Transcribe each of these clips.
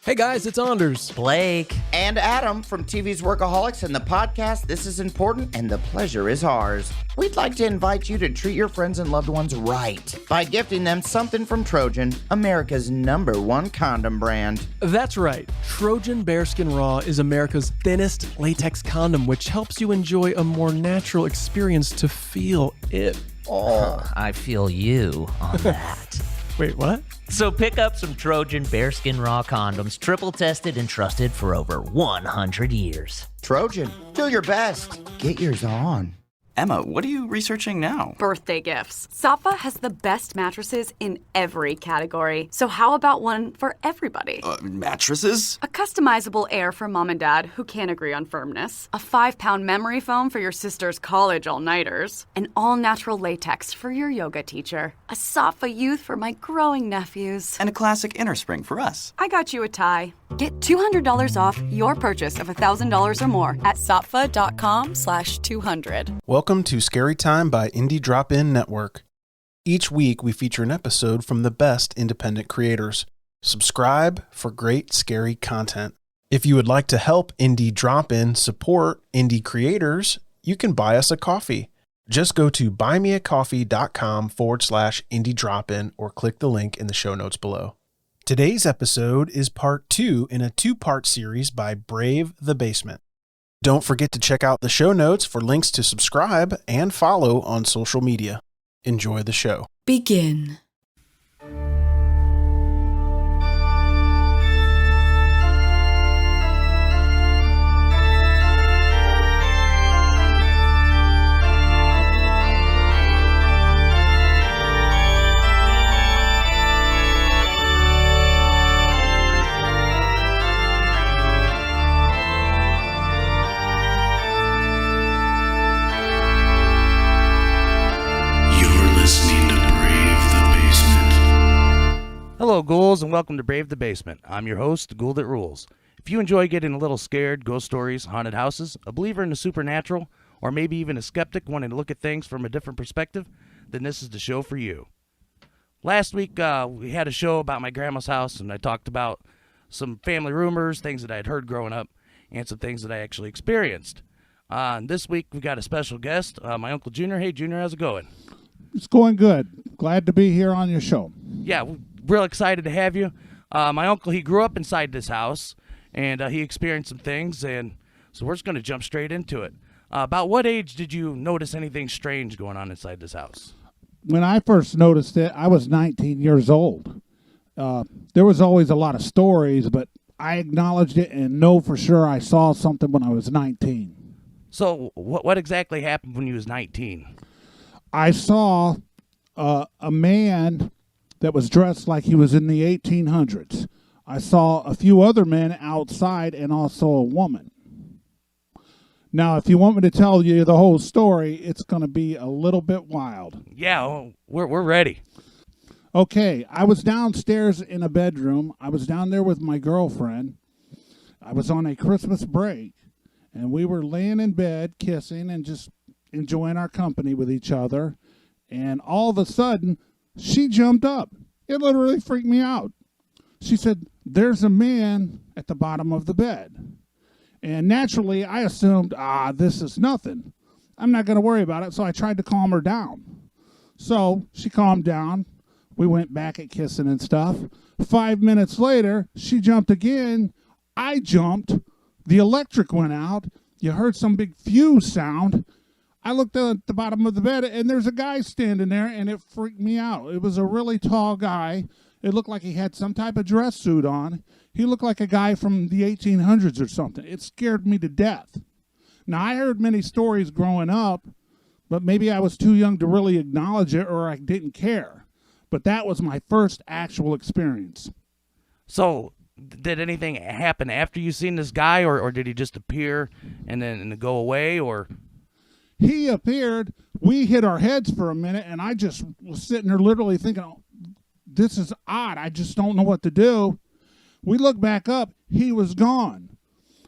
Hey guys, it's Anders. Blake. And Adam from TV's Workaholics and the podcast This Is Important and the Pleasure Is Ours. We'd like to invite you to treat your friends and loved ones right by gifting them something from Trojan, America's #1 condom brand. That's right. Trojan Bearskin Raw is America's thinnest latex condom, which helps you enjoy a more natural experience to feel it. Oh, I feel you on that. Wait, what? So pick up some Trojan Bearskin Raw condoms, triple tested and trusted for over 100 years. Trojan, do your best. Get yours on. Emma, what are you researching now? Birthday gifts. Safa has the best mattresses in every category. So how about one for everybody? Mattresses? A customizable Air for mom and dad who can't agree on firmness. A 5-pound memory foam for your sister's college all-nighters. An all-natural latex for your yoga teacher. A Safa Youth for my growing nephews. And a classic inner spring for us. I got you a tie. Get $200 off your purchase of $1,000 or more at safa.com/200. Welcome to Scary Time by Indie Drop-In Network. Each week we feature an episode from the best independent creators. Subscribe for great scary content. If you would like to help Indie Drop-In support indie creators, you can buy us a coffee. Just go to buymeacoffee.com/indie drop-in or click the link in the show notes below. Today's episode is part 2 in a 2-part series by Brave the Basement. Don't forget to check out the show notes for links to subscribe and follow on social media. Enjoy the show. Begin. Hello, ghouls, and welcome to Brave the Basement. I'm your host, Ghoul That Rules. If you enjoy getting a little scared, ghost stories, haunted houses, a believer in the supernatural, or maybe even a skeptic wanting to look at things from a different perspective, then this is the show for you. Last week, we had a show about my grandma's house, and I talked about some family rumors, things that I had heard growing up, and some things that I actually experienced. And this week, we got a special guest, my Uncle Junior. Hey, Junior, how's it going? It's going good. Glad to be here on your show. Yeah, real excited to have you. My uncle, he grew up inside this house, and he experienced some things, and so we're just going to jump straight into it. About what age did you notice anything strange going on inside this house? When I first noticed it, I was 19 years old. There was always a lot of stories, but I acknowledged it and know for sure I saw something when I was 19. So what exactly happened when you was 19? I saw a man that was dressed like he was in the 1800s. I saw a few other men outside and also a woman. Now, if you want me to tell you the whole story, it's going to be a little bit wild. Yeah, we're ready. Okay, I was downstairs in a bedroom. I was down there with my girlfriend. I was on a Christmas break, and we were laying in bed, kissing, and just enjoying our company with each other. And all of a sudden, she jumped up. It literally freaked me out. She said, "There's a man at the bottom of the bed." And naturally, I assumed, this is nothing. I'm not going to worry about it, so I tried to calm her down. So she calmed down. We went back at kissing and stuff. 5 minutes later, she jumped again. I jumped. The electric went out. You heard some big fuse sound. I looked at the bottom of the bed, and there's a guy standing there, and it freaked me out. It was a really tall guy. It looked like he had some type of dress suit on. He looked like a guy from the 1800s or something. It scared me to death. Now, I heard many stories growing up, but maybe I was too young to really acknowledge it, or I didn't care. But that was my first actual experience. So, did anything happen after you seen this guy, or did he just appear and then go away, or... He appeared, we hit our heads for a minute, and I just was sitting there literally thinking, this is odd. I just don't know what to do. We looked back up. He was gone.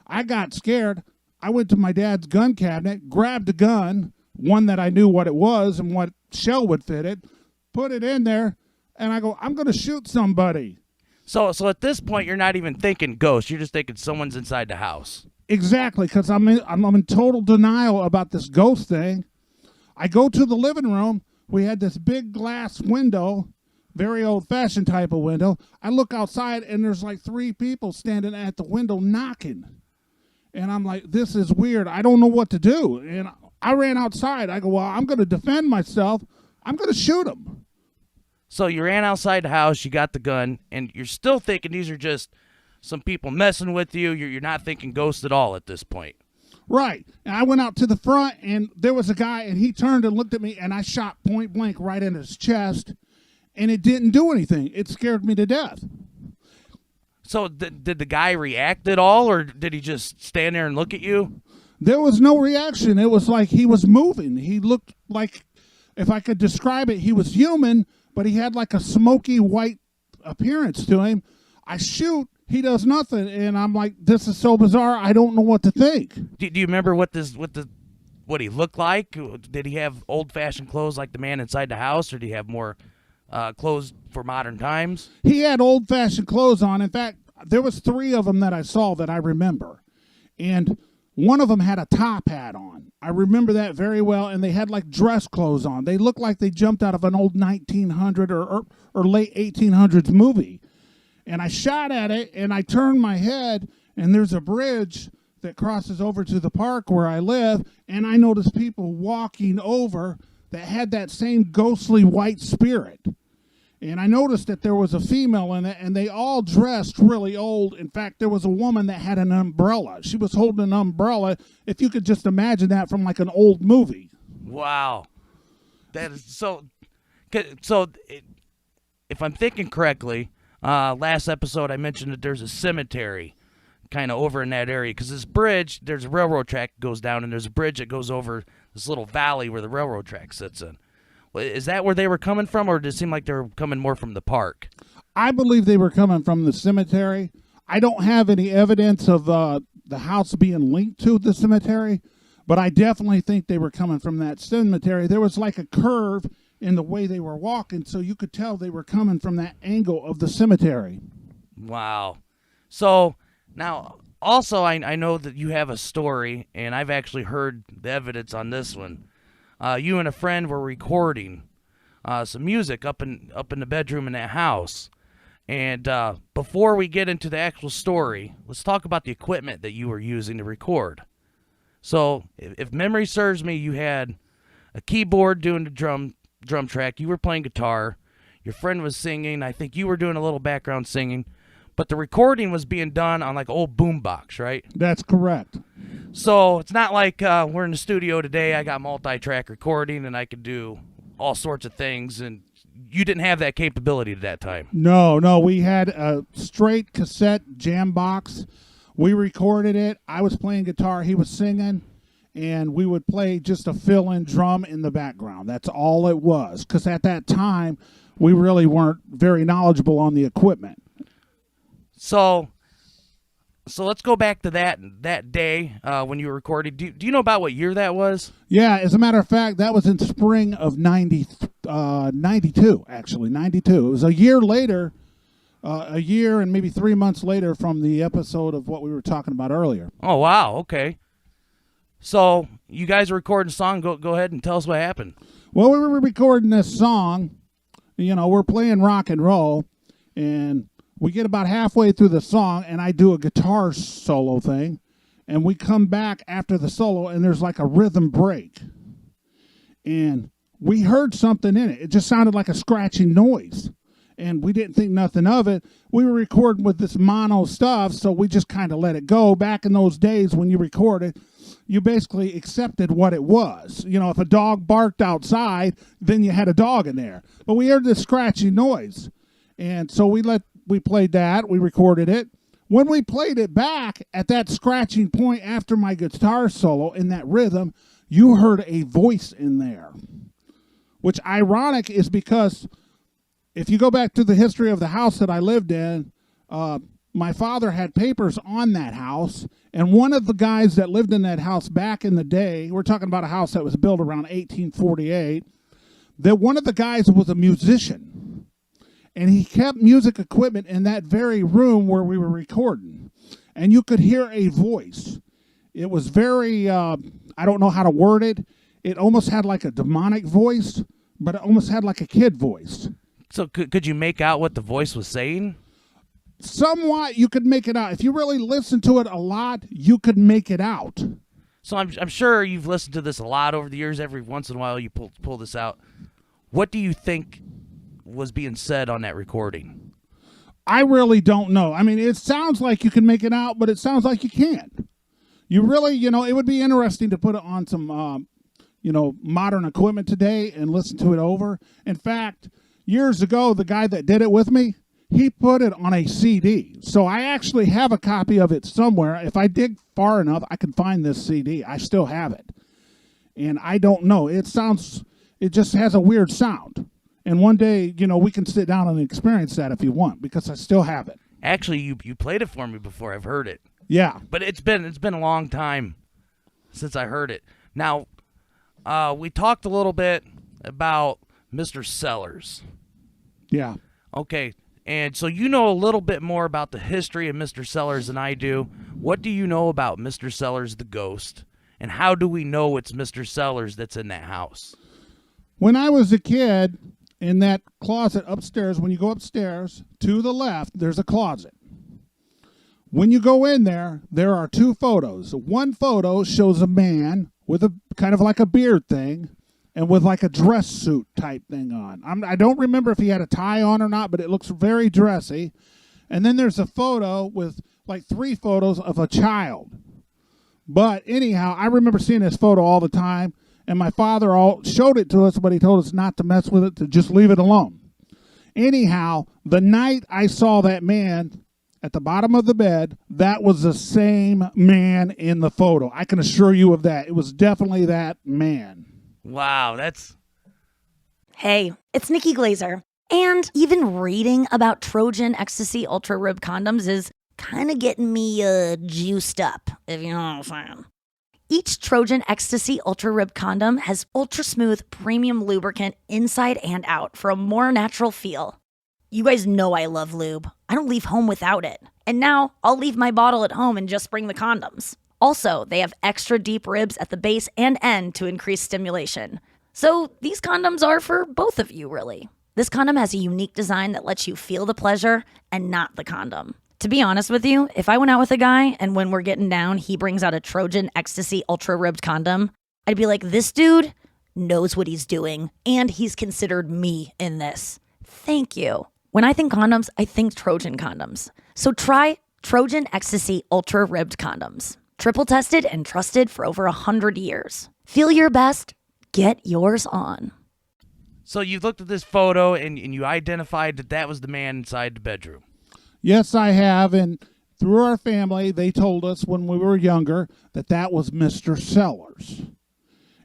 I got scared. I went to my dad's gun cabinet, grabbed a gun, one that I knew what it was and what shell would fit it, put it in there, and I go, I'm going to shoot somebody. So at this point, you're not even thinking ghost. You're just thinking someone's inside the house. Exactly, because I'm in total denial about this ghost thing. I go to the living room. We had this big glass window, very old-fashioned type of window. I look outside, and there's like 3 people standing at the window knocking. And I'm like, this is weird. I don't know what to do. And I ran outside. I go, well, I'm going to defend myself. I'm going to shoot them. So you ran outside the house, you got the gun, and you're still thinking these are just some people messing with you. You're not thinking ghosts at all at this point. Right. And I went out to the front, and there was a guy, and he turned and looked at me, and I shot point blank right in his chest, and it didn't do anything. It scared me to death. So did the guy react at all, or did he just stand there and look at you? There was no reaction. It was like he was moving. He looked like, if I could describe it, he was human, but he had like a smoky white appearance to him. I shoot. He does nothing, and I'm like, this is so bizarre, I don't know what to think. Do you remember what he looked like? Did he have old-fashioned clothes like the man inside the house, or did he have more clothes for modern times? He had old-fashioned clothes on. In fact, there was 3 of them that I saw that I remember, and one of them had a top hat on. I remember that very well, and they had like dress clothes on. They looked like they jumped out of an old 1900 or late 1800s movie. And I shot at it, and I turned my head, and there's a bridge that crosses over to the park where I live, and I noticed people walking over that had that same ghostly white spirit. And I noticed that there was a female in it, and they all dressed really old. In fact, there was a woman that had an umbrella. She was holding an umbrella, if you could just imagine that from like an old movie. Wow. That is so... if I'm thinking correctly... last episode, I mentioned that there's a cemetery kind of over in that area because this bridge, there's a railroad track that goes down, and there's a bridge that goes over this little valley where the railroad track sits in. Is that where they were coming from, or did it seem like they were coming more from the park? I believe they were coming from the cemetery. I don't have any evidence of the house being linked to the cemetery, but I definitely think they were coming from that cemetery. There was like a curve in the way they were walking, so you could tell they were coming from that angle of the cemetery. Wow. So, now, also, I know that you have a story, and I've actually heard the evidence on this one. You and a friend were recording some music up in the bedroom in that house. And before we get into the actual story, let's talk about the equipment that you were using to record. So, if memory serves me, you had a keyboard doing the drum track, you were playing guitar, your friend was singing, I think you were doing a little background singing, but the recording was being done on like old boombox, right? That's correct. So it's not like we're in the studio today, I got multi-track recording and I could do all sorts of things, and you didn't have that capability at that time. No, we had a straight cassette jam box. We recorded it. I was playing guitar, he was singing. And we would play just a fill-in drum in the background. That's all it was. Because at that time, we really weren't very knowledgeable on the equipment. So let's go back to that day when you were recording. Do you know about what year that was? Yeah, as a matter of fact, that was in spring of 92, actually, 92. It was a year later, a year and maybe 3 months later from the episode of what we were talking about earlier. Oh, wow, okay. So, you guys are recording a song. Go ahead and tell us what happened. Well, we were recording this song. You know, we're playing rock and roll, and we get about halfway through the song, and I do a guitar solo thing, and we come back after the solo, and there's like a rhythm break. And we heard something in it. It just sounded like a scratching noise, and we didn't think nothing of it. We were recording with this mono stuff, so we just kind of let it go. Back in those days when you recorded, you basically accepted what it was. You know, if a dog barked outside, then you had a dog in there. But we heard this scratchy noise. And so we played that. We recorded it. When we played it back at that scratching point after my guitar solo in that rhythm, you heard a voice in there. Which ironic is because if you go back to the history of the house that I lived in, my father had papers on that house, and one of the guys that lived in that house back in the day, we're talking about a house that was built around 1848, that one of the guys was a musician. And he kept music equipment in that very room where we were recording. And you could hear a voice. It was very, I don't know how to word it. It almost had like a demonic voice, but it almost had like a kid voice. So could you make out what the voice was saying? Somewhat, you could make it out. If you really listen to it a lot, you could make it out. So I'm sure you've listened to this a lot over the years. Every once in a while you pull this out. What do you think was being said on that recording? I really don't know. I mean, it sounds like you can make it out, but it sounds like you can't. You really, it would be interesting to put it on some, modern equipment today and listen to it over. In fact, years ago, the guy that did it with me, he put it on a CD. So I actually have a copy of it somewhere. If I dig far enough, I can find this CD. I still have it. And I don't know. It just has a weird sound. And one day, we can sit down and experience that if you want, because I still have it. Actually, you played it for me before. I've heard it. Yeah. But it's been a long time since I heard it. Now, we talked a little bit about Mr. Sellers. Yeah. Okay. And so you know a little bit more about the history of Mr. Sellers than I do. What do you know about Mr. Sellers the ghost? And how do we know it's Mr. Sellers that's in that house? When I was a kid, in that closet upstairs, when you go upstairs, to the left, there's a closet. When you go in there, there are two photos. One photo shows a man with a kind of like a beard thing and with like a dress suit type thing on. I don't remember if he had a tie on or not, but it looks very dressy. And then there's a photo with like 3 photos of a child. But anyhow, I remember seeing this photo all the time, and my father showed it to us, but he told us not to mess with it, to just leave it alone. Anyhow, the night I saw that man at the bottom of the bed, that was the same man in the photo. I can assure you of that. It was definitely that man. Wow, that's... Hey, it's Nikki Glazer. And even reading about Trojan Ecstasy Ultra Rib condoms is kind of getting me juiced up, if you know what I'm saying. Each Trojan Ecstasy Ultra Rib condom has ultra smooth premium lubricant inside and out for a more natural feel. You guys know I love lube. I don't leave home without it. And now I'll leave my bottle at home and just bring the condoms. Also, they have extra deep ribs at the base and end to increase stimulation. So these condoms are for both of you, really. This condom has a unique design that lets you feel the pleasure and not the condom. To be honest with you, if I went out with a guy and when we're getting down, he brings out a Trojan Ecstasy Ultra Ribbed condom, I'd be like, this dude knows what he's doing, and he's considered me in this. Thank you. When I think condoms, I think Trojan condoms. So try Trojan Ecstasy Ultra Ribbed condoms. Triple tested and trusted for over 100 years. Feel your best. Get yours on. So you looked at this photo and you identified that was the man inside the bedroom. Yes, I have, and through our family, they told us when we were younger that was Mr. Sellers.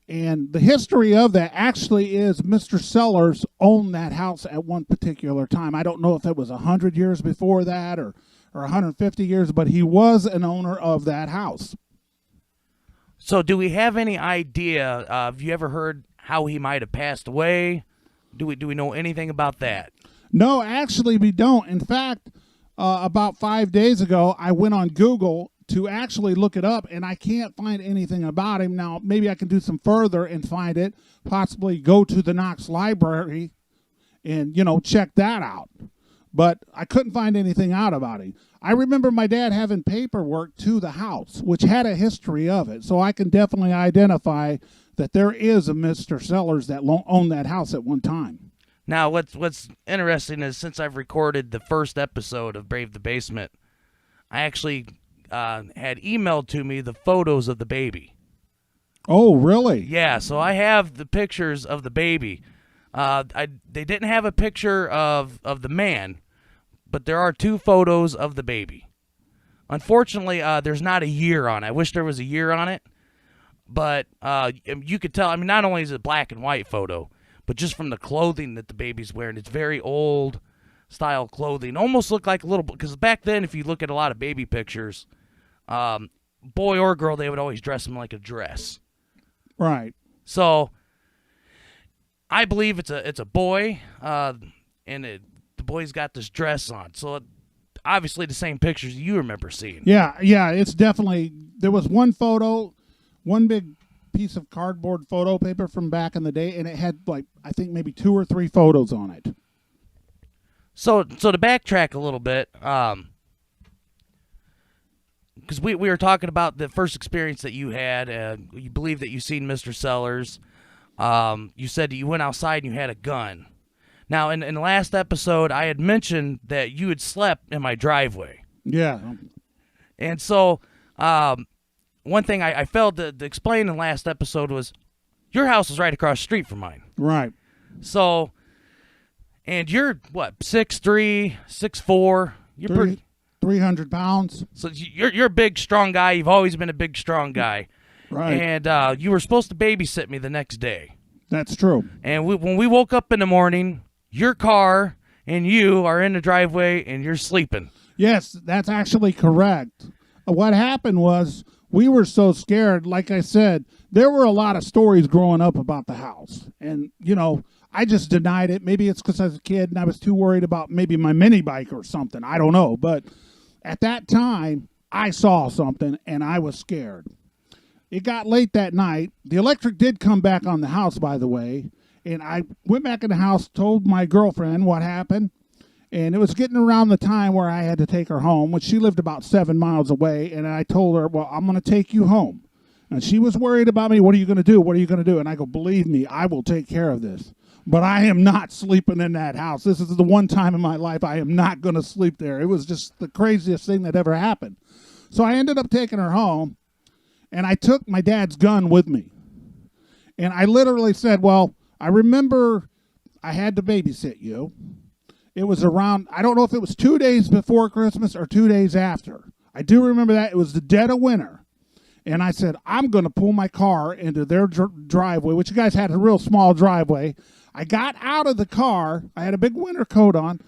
And the history of that actually is Mr. Sellers owned that house at one particular time. I don't know if it was 100 years before that or 150 years, but he was an owner of that house. So do we have any idea, have you ever heard how he might have passed away? Do we know anything about that? No, actually we don't. In fact, about 5 days ago, I went on Google to actually look it up, and I can't find anything about him. Now, maybe I can do some further and find it, possibly go to the Knox Library and, check that out. But I couldn't find anything out about him. I remember my dad having paperwork to the house, which had a history of it, so I can definitely identify that there is a Mr. Sellers that owned that house at one time. Now, what's interesting is since I've recorded the first episode of Brave the Basement, I actually had emailed to me the photos of the baby. Oh, really? Yeah, so I have the pictures of the baby. They didn't have a picture of the man, but there are 2 photos of the baby. Unfortunately, there's not a year on it. I wish there was a year on it, but you could tell. I mean, not only is it a black and white photo, but just from the clothing that the baby's wearing, it's very old style clothing. Almost look like a little, because back then, if you look at a lot of baby pictures, boy or girl, they would always dress them like a dress. Right. So I believe it's a boy, and the boy's got this dress on. So obviously the same pictures you remember seeing. Yeah, it's definitely, there was one photo, one big piece of cardboard photo paper from back in the day, and it had like, I think maybe 2 or 3 photos on it. So to backtrack a little bit, because we were talking about the first experience that you had. You believe that you seen Mr. Sellers. You said that you went outside and you had a gun. Now, in the last episode, I had mentioned that you had slept in my driveway. Yeah. And so one thing I failed to explain in the last episode was your house is right across the street from mine. Right. So, and you're, what, 6'3", 6'4"? You're pretty... 300 pounds. So you're a big, strong guy. You've always been a big, strong guy. Right. And you were supposed to babysit me the next day. That's true. And when we woke up in the morning, your car and you are in the driveway and you're sleeping. Yes, that's actually correct. What happened was we were so scared. Like I said, there were a lot of stories growing up about the house. And, I just denied it. Maybe it's because I was a kid and I was too worried about maybe my mini bike or something. I don't know. But at that time, I saw something and I was scared. It got late that night. The electric did come back on the house, by the way. And I went back in the house, told my girlfriend what happened. And it was getting around the time where I had to take her home, which she lived about 7 miles away. And I told her, well, I'm going to take you home. And she was worried about me. What are you going to do? What are you going to do? And I go, believe me, I will take care of this. But I am not sleeping in that house. This is the one time in my life I am not going to sleep there. It was just the craziest thing that ever happened. So I ended up taking her home, and I took my dad's gun with me. And I literally said, well, I remember I had to babysit you. It was around, I don't know if it was 2 days before Christmas or 2 days after. I do remember that. It was the dead of winter. And I said, I'm going to pull my car into their driveway, which you guys had a real small driveway. I got out of the car. I had a big winter coat on.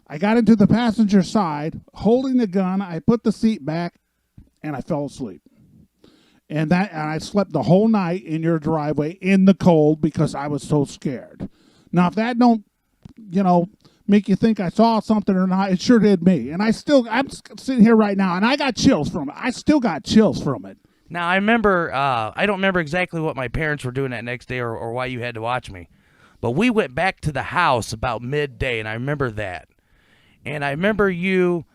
I got into the passenger side, holding the gun. I put the seat back, and I fell asleep. And I slept the whole night in your driveway in the cold because I was so scared. Now, if that don't, make you think I saw something or not, it sure did me. And I'm sitting here right now, and I got chills from it. I still got chills from it. Now, I remember, I don't remember exactly what my parents were doing that next day or why you had to watch me. But we went back to the house about midday, and I remember that. And I remember you,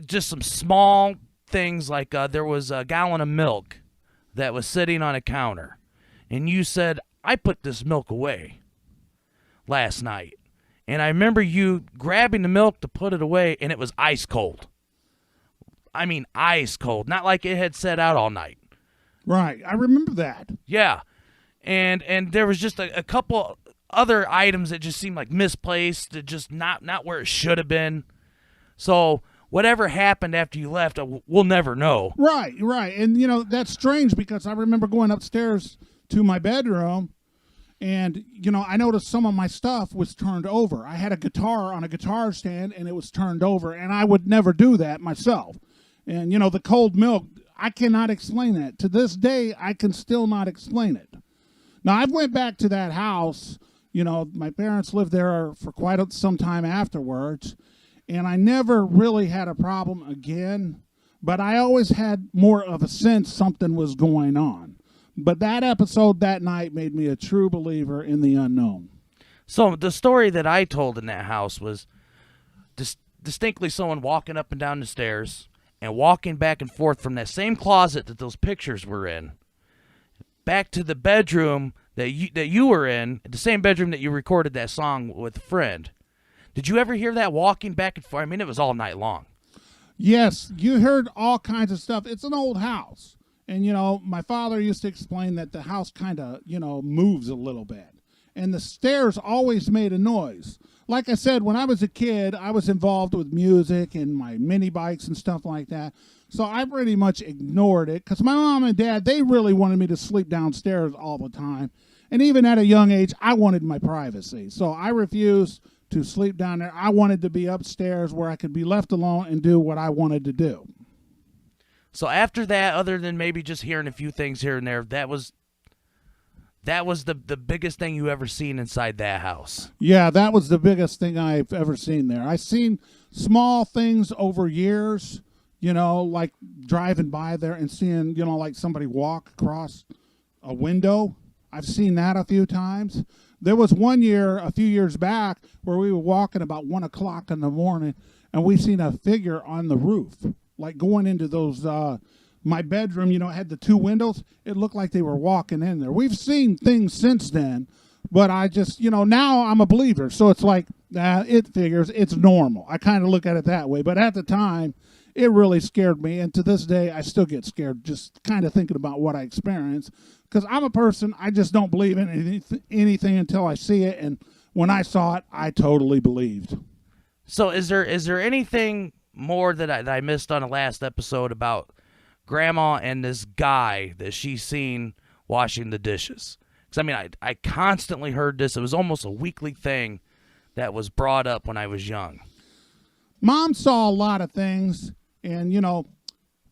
just some small things like there was a gallon of milk that was sitting on a counter. And you said, I put this milk away last night. And I remember you grabbing the milk to put it away, and it was ice cold. I mean, ice cold. Not like it had sat out all night. Right. I remember that. Yeah. And there was just a couple other items that just seemed like misplaced, that just not where it should have been. So whatever happened after you left, we'll never know. Right. And, that's strange because I remember going upstairs to my bedroom and, I noticed some of my stuff was turned over. I had a guitar on a guitar stand and it was turned over, and I would never do that myself. And, the cold milk, I cannot explain that. To this day, I can still not explain it. Now, I've went back to that house. My parents lived there for quite some time afterwards, and I never really had a problem again, but I always had more of a sense something was going on. But that episode that night made me a true believer in the unknown. So the story that I told in that house was distinctly someone walking up and down the stairs and walking back and forth from that same closet that those pictures were in, back to the bedroom that you were in, the same bedroom that you recorded that song with a friend. Did you ever hear that walking back and forth? I mean, it was all night long. Yes, you heard all kinds of stuff. It's an old house. And, my father used to explain that the house kind of, moves a little bit. And the stairs always made a noise. Like I said, when I was a kid, I was involved with music and my mini bikes and stuff like that. So I pretty much ignored it because my mom and dad, they really wanted me to sleep downstairs all the time. And even at a young age, I wanted my privacy. So I refused to sleep down there. I wanted to be upstairs where I could be left alone and do what I wanted to do. So after that, other than maybe just hearing a few things here and there, that was the biggest thing you ever seen inside that house. Yeah, that was the biggest thing I've ever seen there. I've seen small things over years, like driving by there and seeing, like somebody walk across a window. I've seen that a few times. There was one year, a few years back, where we were walking about 1 o'clock in the morning, and we seen a figure on the roof, like going into those, my bedroom, had the 2 windows. It looked like they were walking in there. We've seen things since then, but I just, now I'm a believer. So it's like, it figures, it's normal. I kind of look at it that way. But at the time, it really scared me. And to this day, I still get scared just kind of thinking about what I experienced. Because I'm a person, I just don't believe in anything until I see it. And when I saw it, I totally believed. So is there anything more that I missed on the last episode about Grandma and this guy that she's seen washing the dishes? Because, I constantly heard this. It was almost a weekly thing that was brought up when I was young. Mom saw a lot of things, and,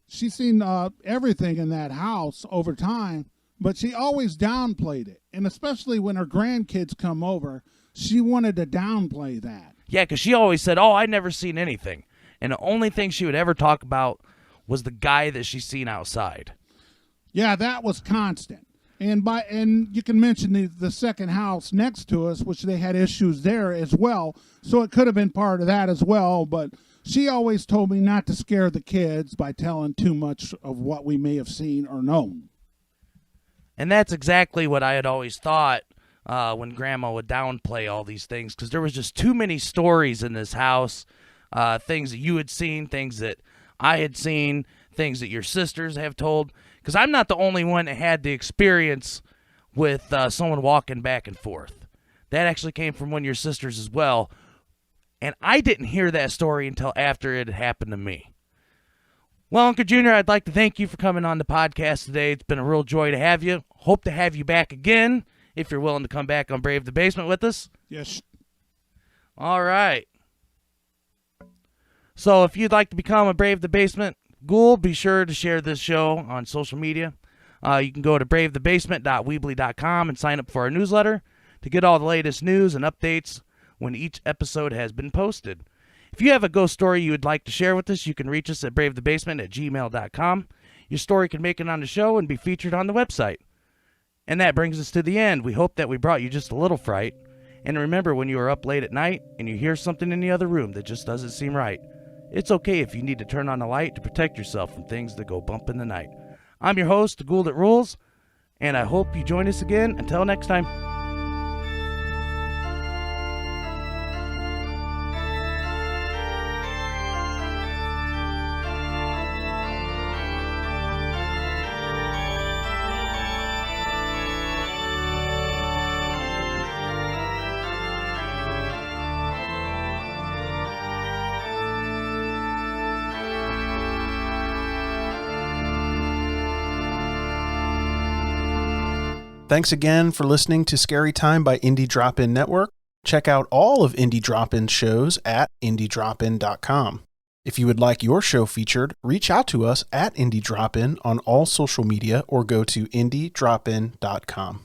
she's seen everything in that house over time. But she always downplayed it. And especially when her grandkids come over, she wanted to downplay that. Yeah, because she always said, I never seen anything. And the only thing she would ever talk about was the guy that she seen outside. Yeah, that was constant. And you can mention the second house next to us, which they had issues there as well. So it could have been part of that as well. But she always told me not to scare the kids by telling too much of what we may have seen or known. And that's exactly what I had always thought when Grandma would downplay all these things, because there was just too many stories in this house, things that you had seen, things that I had seen, things that your sisters have told, because I'm not the only one that had the experience with someone walking back and forth. That actually came from one of your sisters as well, and I didn't hear that story until after it had happened to me. Well, Uncle Junior, I'd like to thank you for coming on the podcast today. It's been a real joy to have you. Hope to have you back again, if you're willing to come back on Brave the Basement with us. Yes. All right. So if you'd like to become a Brave the Basement ghoul, be sure to share this show on social media. You can go to bravethebasement.weebly.com and sign up for our newsletter to get all the latest news and updates when each episode has been posted. If you have a ghost story you would like to share with us, you can reach us at bravethebasement@gmail.com. Your story can make it on the show and be featured on the website. And that brings us to the end. We hope that we brought you just a little fright. And remember, when you are up late at night and you hear something in the other room that just doesn't seem right, it's okay if you need to turn on the light to protect yourself from things that go bump in the night. I'm your host, the Ghoul That Rules, and I hope you join us again. Until next time. Thanks again for listening to Scary Time by Indie Drop-In Network. Check out all of Indie Drop-In shows at indiedropin.com. If you would like your show featured, reach out to us at Indie Drop-In on all social media or go to indiedropin.com.